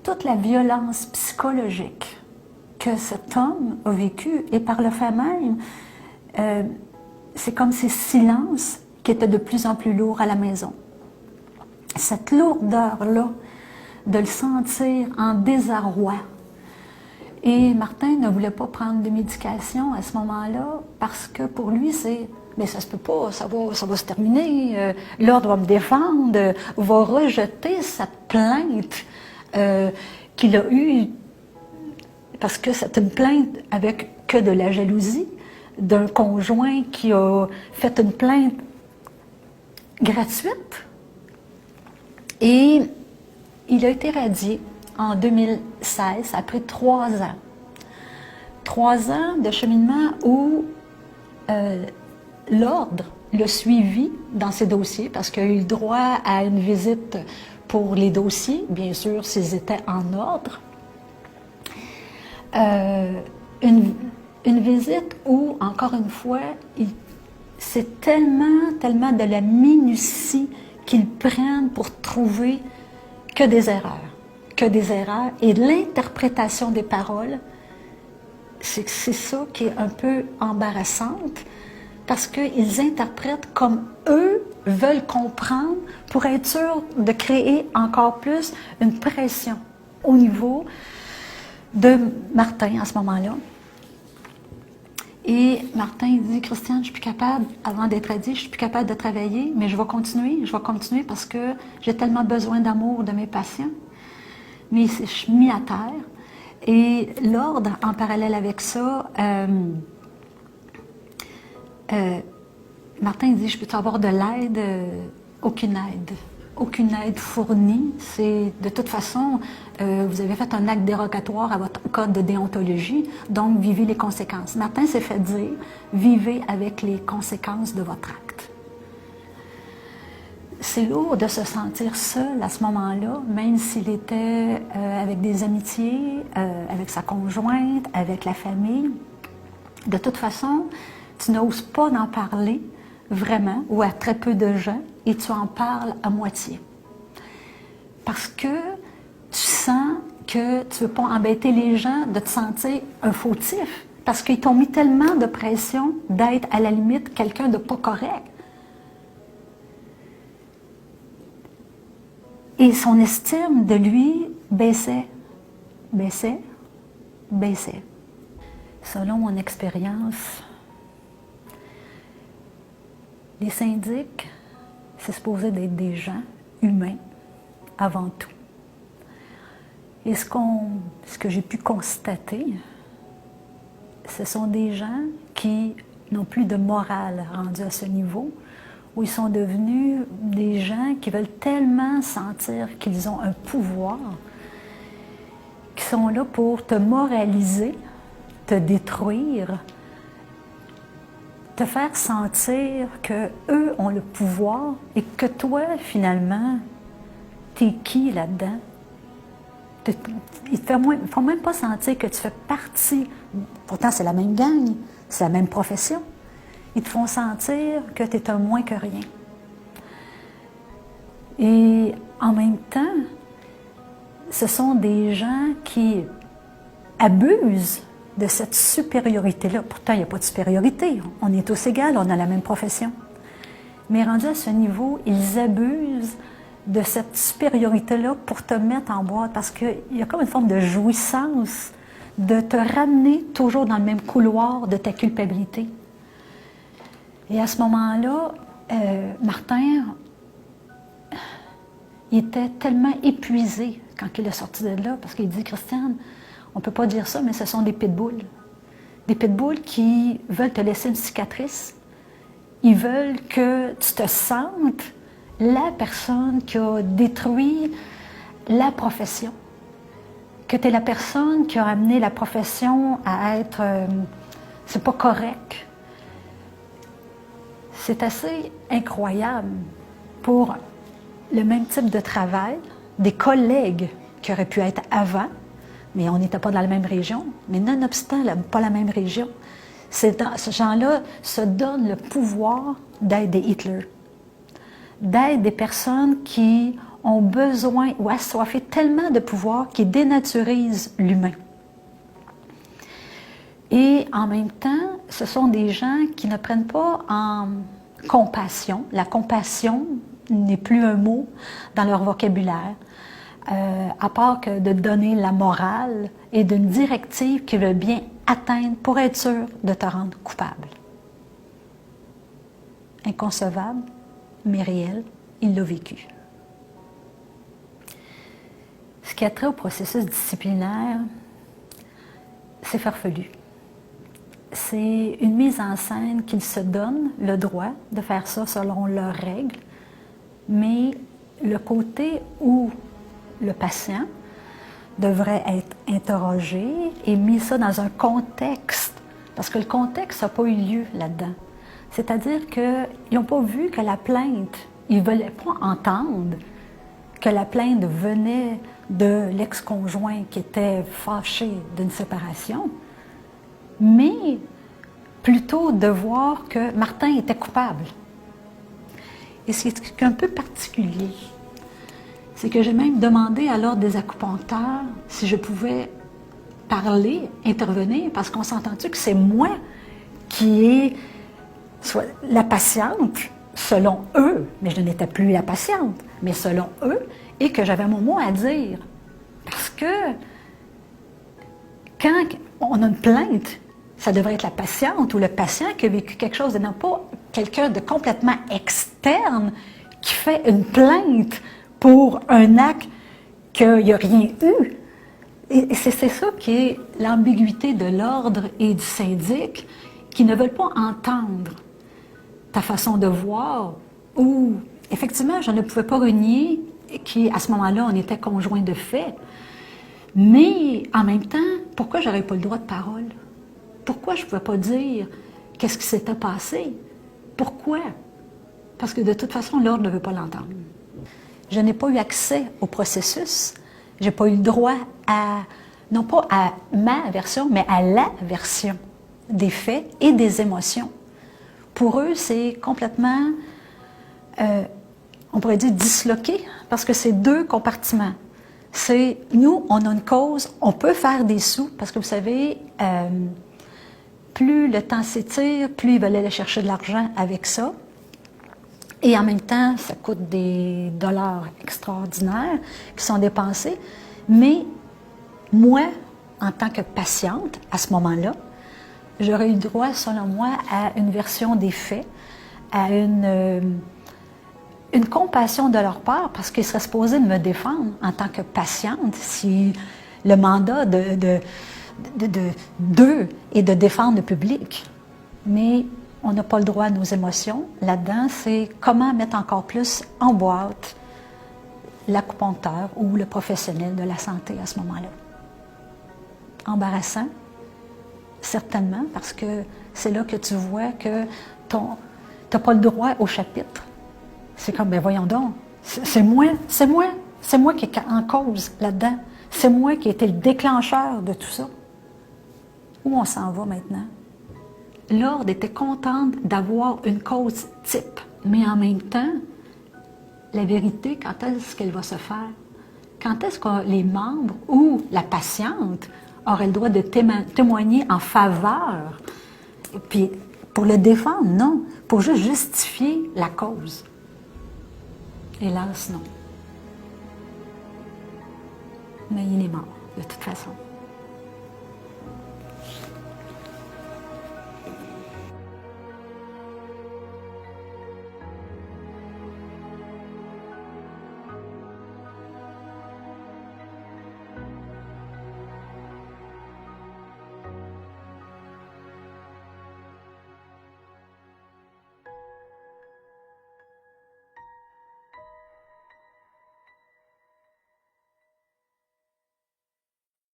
toute la violence psychologique que cet homme a vécu, et par le fait même, c'est comme ces silences qui étaient de plus en plus lourds à la maison. Cette lourdeur-là, de le sentir en désarroi. Et Martin ne voulait pas prendre de médication à ce moment-là parce que pour lui, c'est « mais ça se peut pas, ça va se terminer, l'ordre va me défendre, va rejeter cette plainte qu'il a eue, parce que c'est une plainte avec que de la jalousie d'un conjoint qui a fait une plainte gratuite. » Et il a été radié en 2016, après 3 ans. 3 ans de cheminement où l'ordre l'a suivi dans ses dossiers, parce qu'il a eu le droit à une visite pour les dossiers, bien sûr, s'ils étaient en ordre. Une visite où, encore une fois, c'est tellement de la minutie qu'ils prennent pour trouver que des erreurs, et l'interprétation des paroles, c'est ça qui est un peu embarrassante, parce qu'ils interprètent comme eux veulent comprendre pour être sûrs de créer encore plus une pression au niveau de Martin à ce moment-là. Et Martin, il dit « Christiane, je suis plus capable, avant d'être radiée, je suis plus capable de travailler, mais je vais continuer parce que j'ai tellement besoin d'amour de mes patients. » Mais je suis mis à terre. Et l'ordre, en parallèle avec ça, Martin dit « Je peux avoir de l'aide? » Aucune aide. Aucune aide fournie. C'est de toute façon, vous avez fait un acte dérogatoire à votre code de déontologie, donc vivez les conséquences. Martin s'est fait dire « Vivez avec les conséquences de votre acte. » C'est lourd de se sentir seul à ce moment-là, même s'il était avec des amitiés, avec sa conjointe, avec la famille. De toute façon, tu n'oses pas en parler vraiment, ou à très peu de gens, et tu en parles à moitié. Parce que tu sens que tu ne veux pas embêter les gens, de te sentir un fautif, parce qu'ils t'ont mis tellement de pression d'être à la limite quelqu'un de pas correct. Et son estime de lui baissait. Selon mon expérience, les syndics, c'est supposé d'être des gens humains avant tout. Et ce que j'ai pu constater, ce sont des gens qui n'ont plus de morale rendue à ce niveau, où ils sont devenus des gens qui veulent tellement sentir qu'ils ont un pouvoir, qui sont là pour te moraliser, te détruire, te faire sentir qu'eux ont le pouvoir et que toi, finalement, t'es qui là-dedans? Ils ne font même pas sentir que tu fais partie, pourtant c'est la même gang, c'est la même profession. Ils te font sentir que tu es un moins que rien. Et en même temps, ce sont des gens qui abusent de cette supériorité-là. Pourtant, il n'y a pas de supériorité. On est tous égaux, on a la même profession. Mais rendus à ce niveau, ils abusent de cette supériorité-là pour te mettre en boîte, parce qu'il y a comme une forme de jouissance de te ramener toujours dans le même couloir de ta culpabilité. Et à ce moment-là, Martin, il était tellement épuisé quand il est sorti de là, parce qu'il dit « Christiane, on ne peut pas dire ça, mais ce sont des pitbulls. Des pitbulls qui veulent te laisser une cicatrice. Ils veulent que tu te sentes la personne qui a détruit la profession. Que tu es la personne qui a amené la profession à être... c'est pas correct. » C'est assez incroyable pour le même type de travail, des collègues qui auraient pu être avant, mais on n'était pas dans la même région, mais nonobstant pas la même région, ces gens-là se donnent le pouvoir d'être des Hitler, d'être des personnes qui ont besoin ou assoiffé tellement de pouvoir qu'ils dénaturisent l'humain. Et en même temps, ce sont des gens qui ne prennent pas en compassion. La compassion n'est plus un mot dans leur vocabulaire, à part que de donner la morale et d'une directive qui veut bien atteindre pour être sûr de te rendre coupable. Inconcevable, mais réel, il l'a vécu. Ce qui a trait au processus disciplinaire, c'est farfelu. C'est une mise en scène qu'ils se donnent le droit de faire ça selon leurs règles, mais le côté où le patient devrait être interrogé et mis ça dans un contexte, parce que le contexte n'a pas eu lieu là-dedans. C'est-à-dire qu'ils n'ont pas vu que la plainte, ils ne voulaient pas entendre que la plainte venait de l'ex-conjoint qui était fâché d'une séparation, mais plutôt de voir que Martin était coupable. Et ce qui est un peu particulier, c'est que j'ai même demandé à l'Ordre des acupuncteurs si je pouvais parler, intervenir, parce qu'on s'entend-tu que c'est moi qui est soit la patiente, selon eux, mais je n'étais plus la patiente, mais selon eux, et que j'avais mon mot à dire. Parce que quand on a une plainte, ça devrait être la patiente ou le patient qui a vécu quelque chose, et non pas quelqu'un de complètement externe qui fait une plainte pour un acte qu'il n'y a rien eu. Et c'est ça qui est l'ambiguïté de l'ordre et du syndic, qui ne veulent pas entendre ta façon de voir, ou effectivement, je ne pouvais pas renier qu'à ce moment-là, on était conjoints de fait. Mais en même temps, pourquoi j'aurais pas le droit de parole? Pourquoi je ne pouvais pas dire qu'est-ce qui s'était passé? Pourquoi? Parce que de toute façon, l'ordre ne veut pas l'entendre. Je n'ai pas eu accès au processus. Je n'ai pas eu le droit à, non pas à ma version, mais à la version des faits et des émotions. Pour eux, c'est complètement, on pourrait dire, disloqué, parce que c'est deux compartiments. C'est, nous, on a une cause, on peut faire des sous, parce que vous savez, plus le temps s'étire, plus ils veulent aller chercher de l'argent avec ça. Et en même temps, ça coûte des dollars extraordinaires qui sont dépensés. Mais moi, en tant que patiente, à ce moment-là, j'aurais eu droit, selon moi, à une version des faits, à une compassion de leur part, parce qu'ils seraient supposés me défendre en tant que patiente si le mandat d'eux est de défendre le public. Mais on n'a pas le droit à nos émotions. Là-dedans, c'est comment mettre encore plus en boîte l'acupuncteur ou le professionnel de la santé à ce moment-là. Embarrassant, certainement, parce que c'est là que tu vois que tu n'as pas le droit au chapitre. C'est comme, ben voyons donc, c'est moi qui est en cause là-dedans. C'est moi qui ai été le déclencheur de tout ça. Où on s'en va maintenant? L'ordre était contente d'avoir une cause type, mais en même temps, la vérité, quand est-ce qu'elle va se faire? Quand est-ce que les membres ou la patiente auraient le droit de témoigner en faveur? Puis, pour le défendre, non. Pour juste justifier la cause. Hélas, non. Mais il est mort, de toute façon.